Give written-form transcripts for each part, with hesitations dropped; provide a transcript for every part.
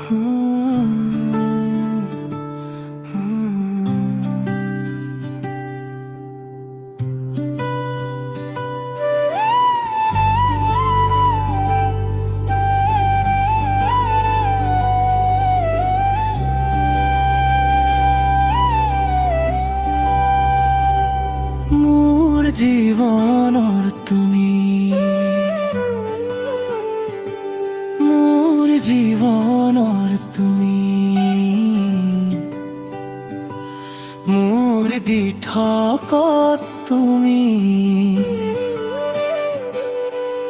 মোৰ জীৱনৰ তুমি, মোৰ জীৱনৰ তুমি, মোৰ দিঠকত তুমি,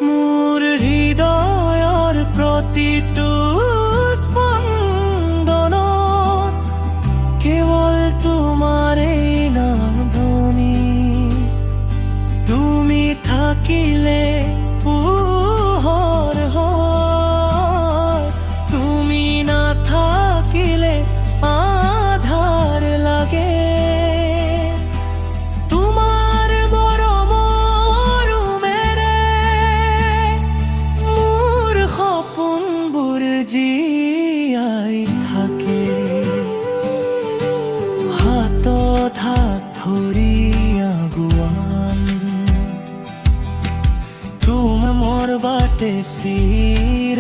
মোৰ হৃদয়ৰ প্ৰতিটো স্পন্দনত কেৱল তোমাৰেই নাম ধ্বনি। তুমি থাকিলে পোহৰ হয়, তুমি নাথাকিলে আধাৰ লাগে। তোমাৰ মৰমেৰে মোৰ সপোনবোৰ জীয়াই থাকে। হাতত হাত ধৰি আগুৱান তুমি মোৰ বাটে চিৰ